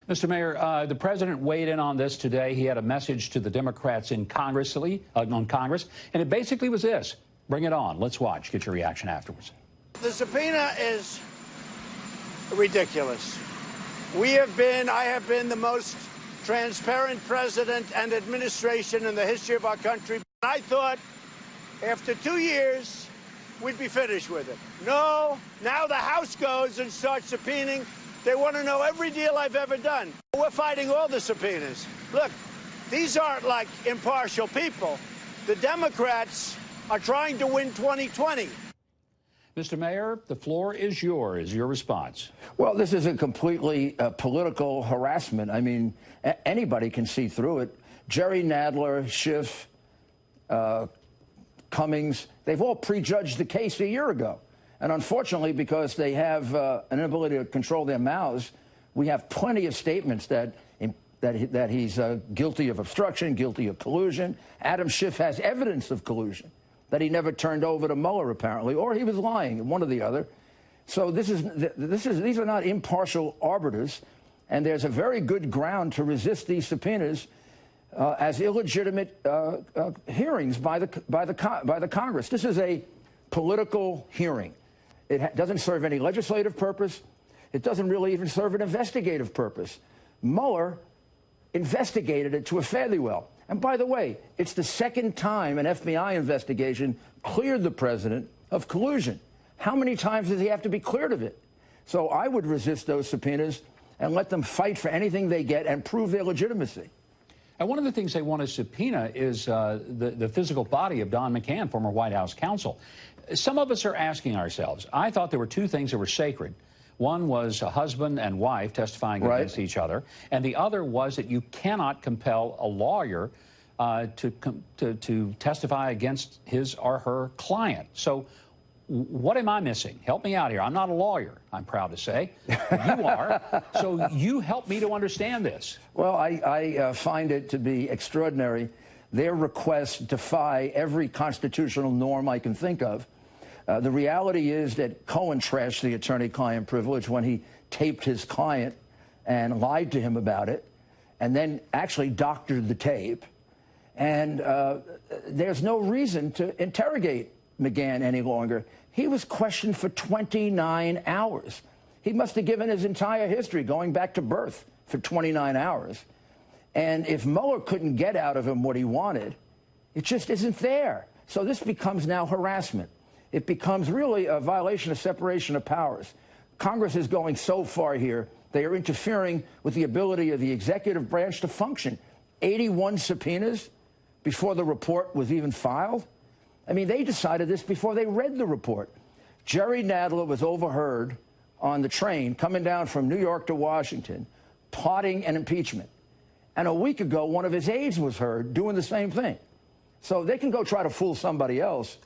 Mr. Mayor, the president weighed in on this today. He had a message to the Democrats in Congress, and it basically was this. Bring it on. Let's watch. Get your reaction afterwards. The subpoena is ridiculous. I have been the most transparent president and administration in the history of our country. I thought after 2 years, we'd be finished with it. No, now the House goes and starts subpoenaing. They want to know every deal I've ever done. We're fighting all the subpoenas. Look, these aren't like impartial people. The Democrats are trying to win 2020. Mr. Mayor, the floor is yours. Your response. Well, this is a completely political harassment. I mean, anybody can see through it. Jerry Nadler, Schiff, Cummings, they've all prejudged the case a year ago. And unfortunately, because they have an inability to control their mouths, we have plenty of statements that he's guilty of obstruction, guilty of collusion. Adam Schiff has evidence of collusion that he never turned over to Mueller, apparently, or he was lying, one or the other. So these are not impartial arbiters, and there's a very good ground to resist these subpoenas as illegitimate hearings by the Congress. This is a political hearing. It doesn't serve any legislative purpose. It doesn't really even serve an investigative purpose. Mueller investigated it to a fairly well. And by the way, it's the second time an FBI investigation cleared the president of collusion. How many times does he have to be cleared of it? So I would resist those subpoenas and let them fight for anything they get and prove their legitimacy. And one of the things they want to subpoena is the physical body of Don McGahn, former White House counsel. Some of us are asking ourselves, I thought there were two things that were sacred. One was a husband and wife testifying against each other, and the other was that you cannot compel a lawyer to testify against his or her client. So what am I missing? Help me out here. I'm not a lawyer, I'm proud to say. You are. So you help me to understand this. Well, I find it to be extraordinary. Their requests defy every constitutional norm I can think of. The reality is that Cohen trashed the attorney-client privilege when he taped his client and lied to him about it, and then actually doctored the tape. And there's no reason to interrogate McGahn any longer. He was questioned for 29 hours. He must have given his entire history, going back to birth, for 29 hours. And if Mueller couldn't get out of him what he wanted, it just isn't there. So this becomes now harassment. It becomes really a violation of separation of powers. Congress is going so far here, they are interfering with the ability of the executive branch to function. 81 subpoenas before the report was even filed. I mean, they decided this before they read the report. Jerry Nadler was overheard on the train coming down from New York to Washington, plotting an impeachment. And a week ago, one of his aides was heard doing the same thing. So they can go try to fool somebody else,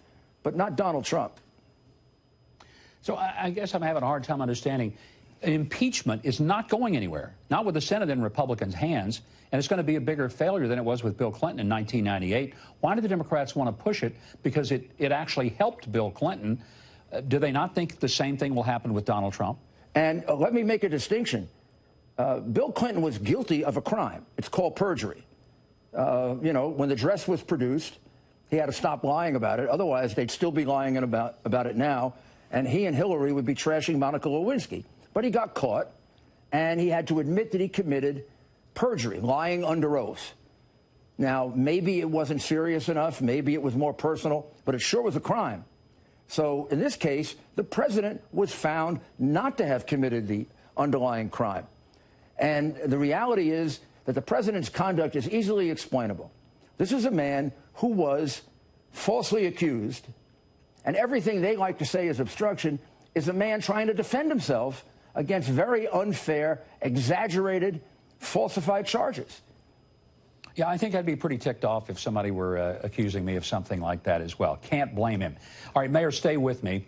but not Donald Trump. So I guess I'm having a hard time understanding. Impeachment is not going anywhere, not with the Senate in Republicans' hands, and it's going to be a bigger failure than it was with Bill Clinton in 1998. Why do the Democrats want to push it? Because it actually helped Bill Clinton. Do they not think the same thing will happen with Donald Trump? And let me make a distinction. Bill Clinton was guilty of a crime. It's called perjury. You know, when the dress was produced, he had to stop lying about it. Otherwise, they'd still be lying about it now, and he and Hillary would be trashing Monica Lewinsky. But he got caught, and he had to admit that he committed perjury, lying under oath. Now, maybe it wasn't serious enough. Maybe it was more personal, but it sure was a crime. So in this case, the president was found not to have committed the underlying crime. And the reality is that the president's conduct is easily explainable. This is a man who was falsely accused, and everything they like to say is obstruction is a man trying to defend himself against very unfair, exaggerated, falsified charges. Yeah, I think I'd be pretty ticked off if somebody were accusing me of something like that as well. Can't blame him. All right, Mayor, stay with me.